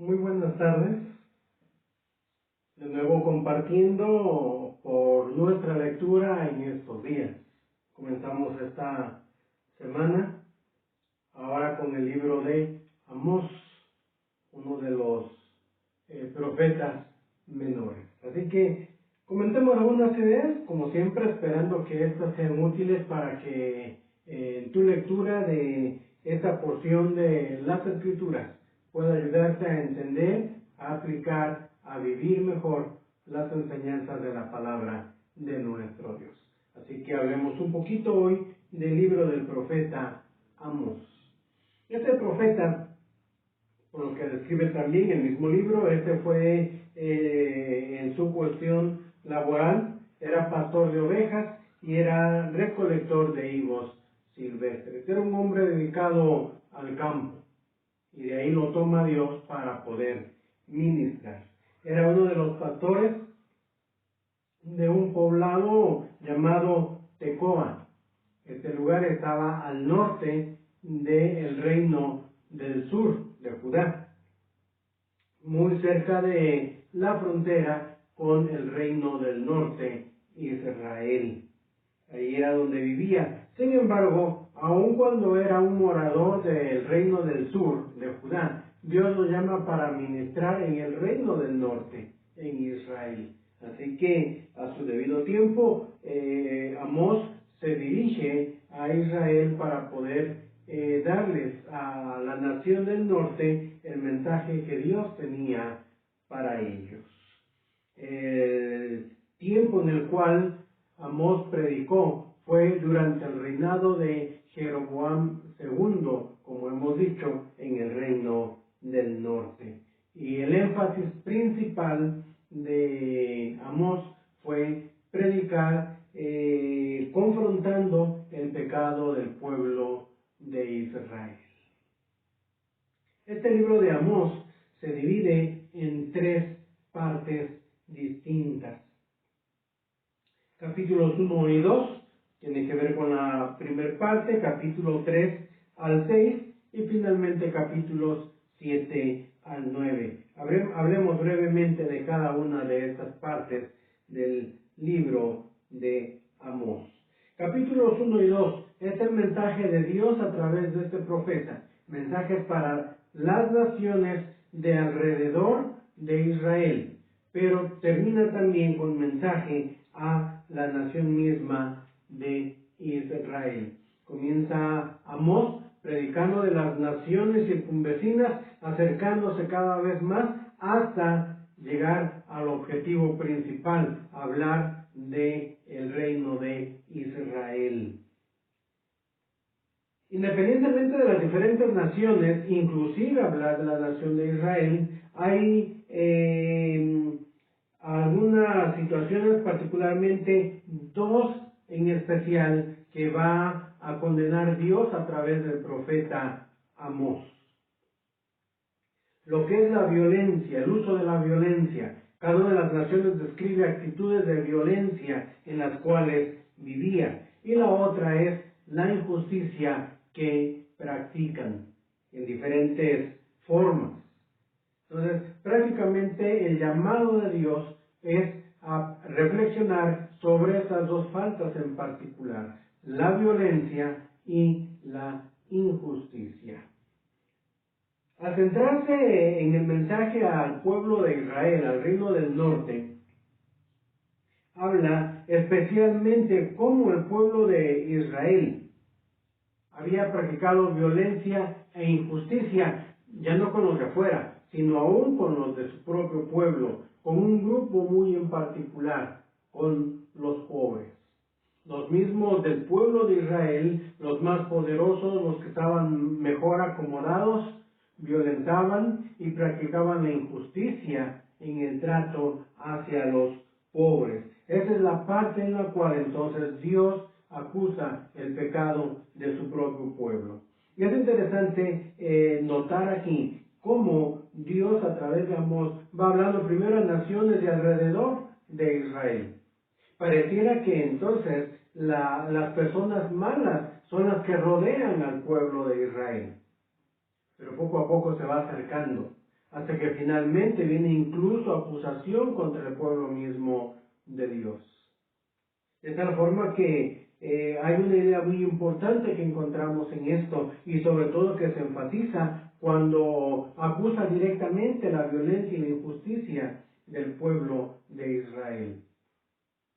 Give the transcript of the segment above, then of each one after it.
Muy buenas tardes. De nuevo compartiendo por nuestra lectura en estos días. Comenzamos esta semana ahora con el libro de Amós, uno de los profetas menores. Así que comentemos algunas ideas, como siempre, esperando que estas sean útiles para que en tu lectura de esta porción de las Escrituras pueda ayudarte a entender, a aplicar, a vivir mejor las enseñanzas de la palabra de nuestro Dios. Así que hablemos un poquito hoy del libro del profeta Amós. Este profeta, por lo que describe también el mismo libro, fue en su cuestión laboral, era pastor de ovejas y era recolector de higos silvestres. Era un hombre dedicado al campo y de ahí lo toma Dios para poder ministrar. Era uno de los pastores de un poblado llamado Tecoa. Este lugar estaba al norte del reino del sur de Judá, muy cerca de la frontera con el reino del norte, Israel. Ahí era donde vivía. Sin embargo, aun cuando era un morador del reino del sur de Judá, Dios lo llama para ministrar en el reino del norte, en Israel. Así que a su debido tiempo, Amós se dirige a Israel para poder darles a la nación del norte el mensaje que Dios tenía para ellos. El tiempo en el cual Amós predicó fue durante el reinado de Jeroboam II, como hemos dicho, en el reino del norte. Y el énfasis principal de Amós fue predicar confrontando el pecado del pueblo de Israel. Este libro de Amós se divide en tres partes distintas. Capítulos 1 y 2 tienen que ver con la primera parte, capítulo 3 al 6 y finalmente capítulos 7 al 9. Hablemos brevemente de cada una de estas partes del libro de Amós. Capítulos 1 y 2 es el mensaje de Dios a través de este profeta, mensajes para las naciones de alrededor de Israel, pero termina también con mensaje a la nación misma de Israel. Comienza Amós predicando de las naciones circunvecinas, acercándose cada vez más hasta llegar al objetivo principal, hablar de el reino de Israel. Independientemente de las diferentes naciones, inclusive hablar de la nación de Israel, hay algunas situaciones, particularmente dos en especial, que va a condenar Dios a través del profeta Amós. Lo que es la violencia, el uso de la violencia. Cada una de las naciones describe actitudes de violencia en las cuales vivía. Y la otra es la injusticia que practican en diferentes formas. Entonces, prácticamente el llamado de Dios es a reflexionar sobre estas dos faltas en particular, la violencia y la injusticia. Al centrarse en el mensaje al pueblo de Israel, al reino del norte, habla especialmente cómo el pueblo de Israel había practicado violencia e injusticia, ya no con los de afuera, sino aún con los de su propio pueblo, con un grupo muy en particular, con los pobres. Los mismos del pueblo de Israel, los más poderosos, los que estaban mejor acomodados, violentaban y practicaban la injusticia en el trato hacia los pobres. Esa es la parte en la cual entonces Dios acusa el pecado de su propio pueblo. Y es interesante notar aquí cómo Dios a través de Amós va hablando primero a naciones de alrededor de Israel. Pareciera que entonces las personas malas son las que rodean al pueblo de Israel. Pero poco a poco se va acercando hasta que finalmente viene incluso acusación contra el pueblo mismo de Dios. De tal forma que hay una idea muy importante que encontramos en esto, y sobre todo que se enfatiza cuando acusa directamente la violencia y la injusticia del pueblo de Israel.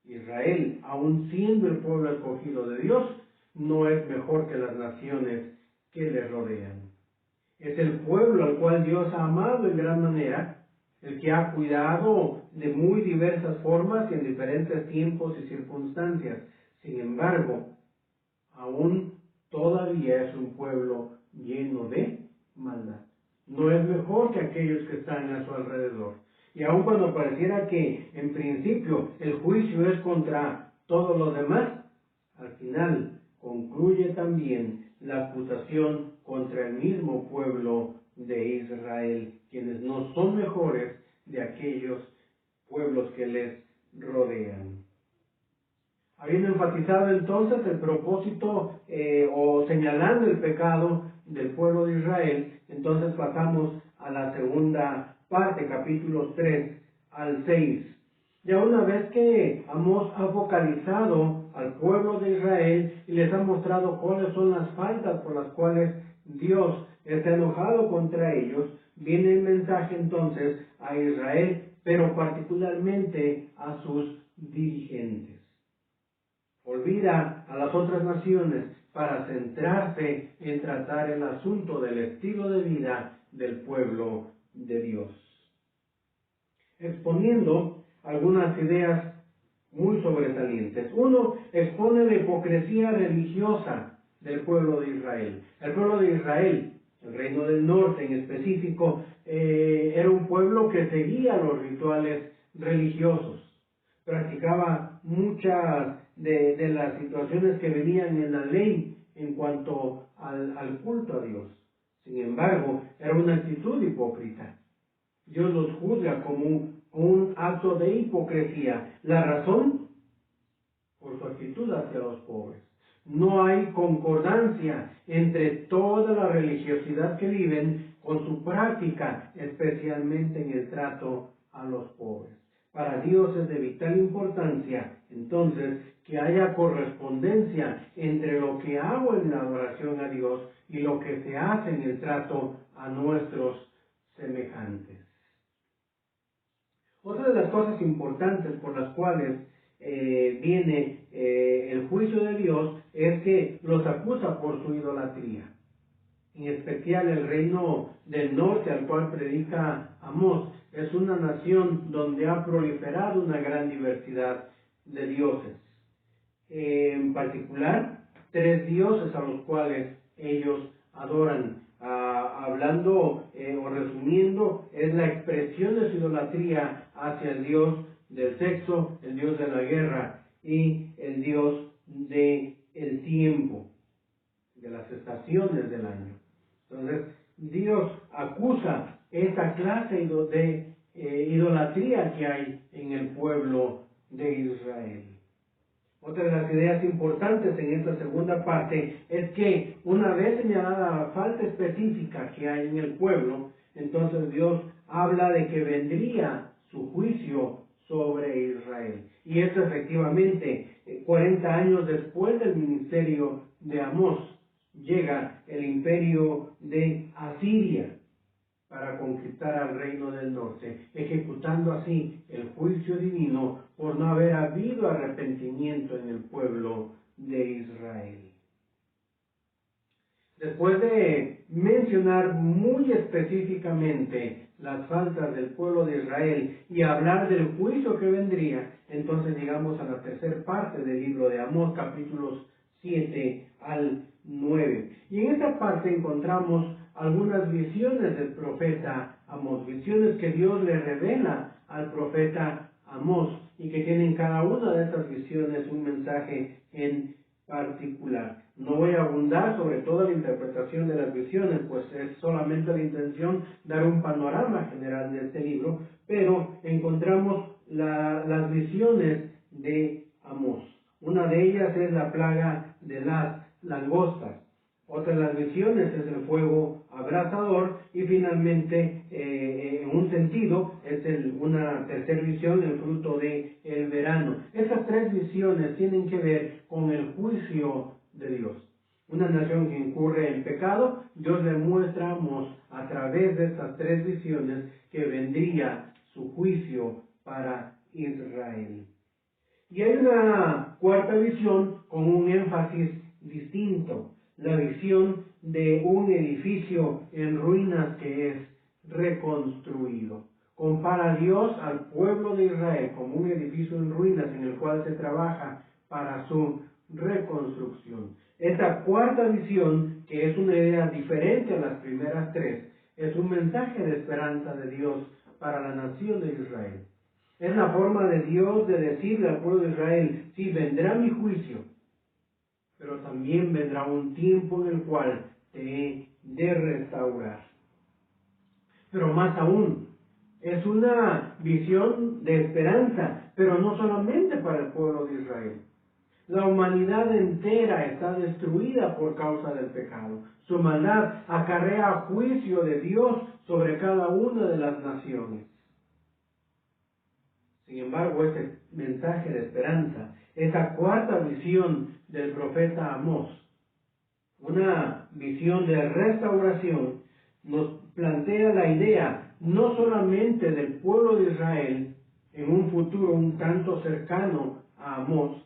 Israel, aun siendo el pueblo escogido de Dios, no es mejor que las naciones que le rodean. Es el pueblo al cual Dios ha amado en gran manera, el que ha cuidado de muy diversas formas y en diferentes tiempos y circunstancias. Sin embargo, aún todavía es un pueblo lleno de maldad. No es mejor que aquellos que están a su alrededor. Y aun cuando pareciera que en principio el juicio es contra todos los demás, al final concluye también la acusación contra el mismo pueblo de Israel, quienes no son mejores de aquellos pueblos que les rodean. Habiendo enfatizado entonces el propósito o señalando el pecado del pueblo de Israel, entonces pasamos a la segunda parte, capítulos 3 al 6. Ya una vez que Amós ha focalizado al pueblo de Israel y les ha mostrado cuáles son las faltas por las cuales Dios está enojado contra ellos, viene el mensaje entonces a Israel, pero particularmente a sus dirigentes. Olvida a las otras naciones para centrarse en tratar el asunto del estilo de vida del pueblo de Dios, exponiendo algunas ideas muy sobresalientes. Uno, expone la hipocresía religiosa del pueblo de Israel. El pueblo de Israel, el reino del norte en específico, era un pueblo que seguía los rituales religiosos, practicaba muchas de las situaciones que venían en la ley en cuanto al culto a Dios. Sin embargo, era una actitud hipócrita. Dios los juzga como un acto de hipocresía. La razón, por su actitud hacia los pobres. No hay concordancia entre toda la religiosidad que viven con su práctica, especialmente en el trato a los pobres. Para Dios es de vital importancia, entonces, que haya correspondencia entre lo que hago en la adoración a Dios y lo que se hace en el trato a nuestros semejantes. Otra de las cosas importantes por las cuales viene el juicio de Dios es que los acusa por su idolatría. En especial el reino del norte al cual predica Amós es una nación donde ha proliferado una gran diversidad de dioses. En particular, 3 dioses a los cuales ellos adoran. Hablando o resumiendo, es la expresión de su idolatría hacia el dios del sexo, el dios de la guerra y el dios del tiempo, de las estaciones del año. Entonces, Dios acusa esta clase de idolatría que hay en el pueblo de Israel. Otra de las ideas importantes en esta segunda parte es que una vez señalada la falta específica que hay en el pueblo, entonces Dios habla de que vendría su juicio sobre Israel. Y esto efectivamente, 40 años después del ministerio de Amós, llega el imperio de Asiria para conquistar al reino del norte, ejecutando así el juicio divino por no haber habido arrepentimiento en el pueblo de Israel. Después de mencionar muy específicamente las faltas del pueblo de Israel y hablar del juicio que vendría, entonces llegamos a la tercera parte del libro de Amós, capítulos 7 al 9. Y en esta parte encontramos algunas visiones del profeta Amós, visiones que Dios le revela al profeta Amós y que tienen cada una de estas visiones un mensaje en particular. No voy a abundar sobre toda la interpretación de las visiones, pues es solamente la intención dar un panorama general de este libro, pero encontramos las visiones de Amós. Una de ellas es la plaga de las langostas. Otra de las visiones es el fuego abrasador y finalmente, en un sentido, es una tercera visión, el fruto del verano. Esas tres visiones tienen que ver con el juicio de Dios. Una nación que incurre en pecado, Dios le muestra a Amós a través de estas tres visiones que vendría su juicio para Israel. Y hay una cuarta visión con un énfasis distinto, la visión de un edificio en ruinas que es reconstruido. Compara a Dios al pueblo de Israel como un edificio en ruinas en el cual se trabaja para su reconstrucción. Esta cuarta visión, que es una idea diferente a las primeras tres, es un mensaje de esperanza de Dios para la nación de Israel. Es la forma de Dios de decirle al pueblo de Israel: sí, vendrá mi juicio, pero también vendrá un tiempo en el cual te he de restaurar. Pero más aún, es una visión de esperanza, pero no solamente para el pueblo de Israel. La humanidad entera está destruida por causa del pecado. Su maldad acarrea juicio de Dios sobre cada una de las naciones. Sin embargo, este mensaje de esperanza, esa cuarta visión del profeta Amós, una visión de restauración, nos plantea la idea no solamente del pueblo de Israel en un futuro un tanto cercano a Amós,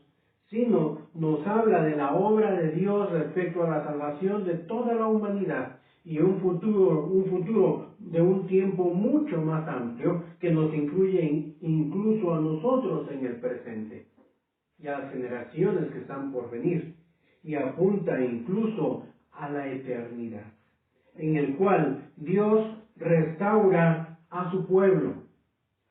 sino nos habla de la obra de Dios respecto a la salvación de toda la humanidad y un futuro de un tiempo mucho más amplio que nos incluye incluso a nosotros en el presente y a las generaciones que están por venir, y apunta incluso a la eternidad, en el cual Dios restaura a su pueblo,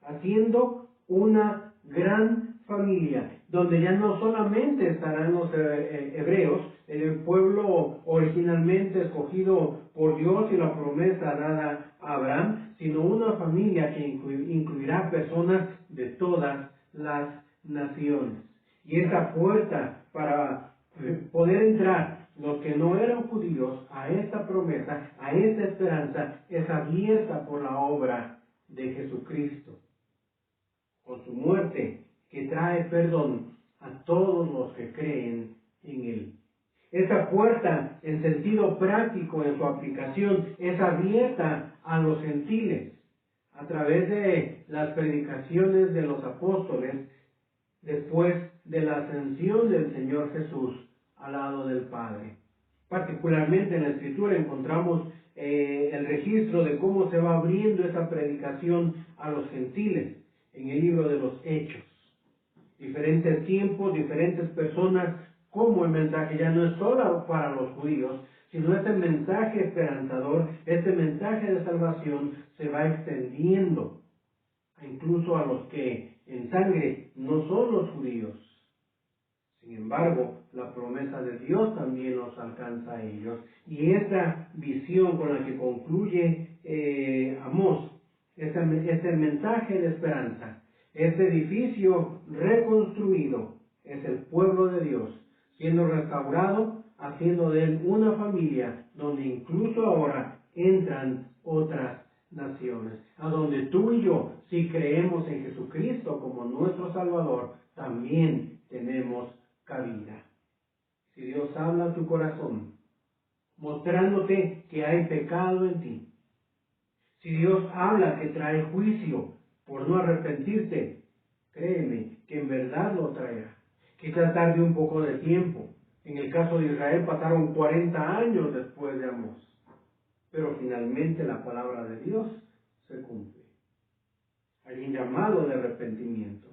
haciendo una gran familia, donde ya no solamente estarán los hebreos, el pueblo originalmente escogido por Dios y la promesa dada a Abraham, sino una familia que incluirá personas de todas las naciones. Y esa puerta para poder entrar los que no eran judíos a esta promesa, a esta esperanza, es abierta por la obra de Jesucristo, con su muerte, que trae perdón a todos los que creen en Él. Esa puerta, en sentido práctico en su aplicación, es abierta a los gentiles a través de las predicaciones de los apóstoles después de la ascensión del Señor Jesús al lado del Padre. Particularmente en la Escritura encontramos el registro de cómo se va abriendo esa predicación a los gentiles en el libro de los Hechos. Diferentes tiempos, diferentes personas, como el mensaje ya no es solo para los judíos, sino este mensaje esperanzador, este mensaje de salvación se va extendiendo incluso a los que en sangre no son los judíos. Sin embargo, la promesa de Dios también los alcanza a ellos. Y esta visión con la que concluye Amós, este mensaje de esperanza, este edificio reconstruido, es el pueblo de Dios, siendo restaurado, haciendo de él una familia, donde incluso ahora entran otras naciones, a donde tú y yo, si creemos en Jesucristo como nuestro Salvador, también tenemos cabida. Si Dios habla a tu corazón, mostrándote que hay pecado en ti, si Dios habla que trae juicio por no arrepentirte, créeme que en verdad lo traerá. Quizás tarde un poco de tiempo. En el caso de Israel pasaron 40 años después de Amós, pero finalmente la palabra de Dios se cumple. Hay un llamado de arrepentimiento.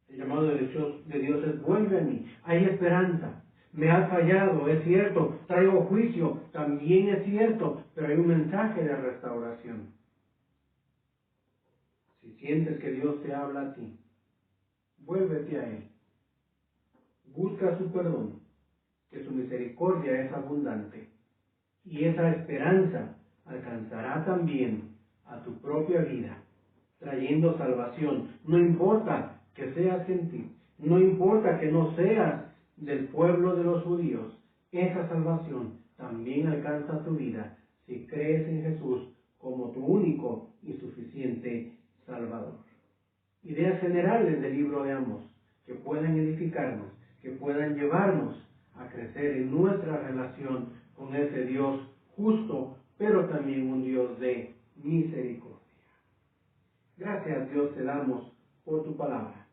El llamado de Dios es: vuelve a mí. Hay esperanza. Me has fallado, es cierto. Traigo juicio, también es cierto. Pero hay un mensaje de restauración. Si sientes que Dios te habla a ti, vuélvete a Él. Busca su perdón, que su misericordia es abundante. Y esa esperanza alcanzará también a tu propia vida, trayendo salvación. No importa que seas gentil, no importa que no seas del pueblo de los judíos, Esa salvación también alcanza tu vida si crees en Jesús como tu único y suficiente Salvador. Ideas generales del libro de Amós que puedan edificarnos, que puedan llevarnos a crecer en nuestra relación con ese Dios justo, pero también un Dios de misericordia. Gracias, Dios, te damos por tu palabra.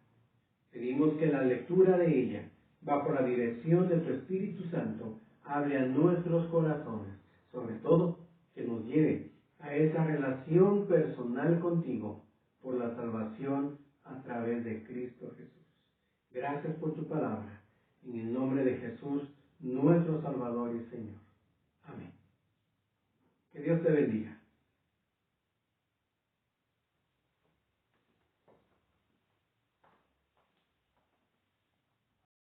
Pedimos que la lectura de ella, bajo la dirección de tu Espíritu Santo, hable a nuestros corazones, sobre todo que nos lleve a esa relación personal contigo por la salvación a través de Cristo Jesús. Gracias por tu palabra. En el nombre de Jesús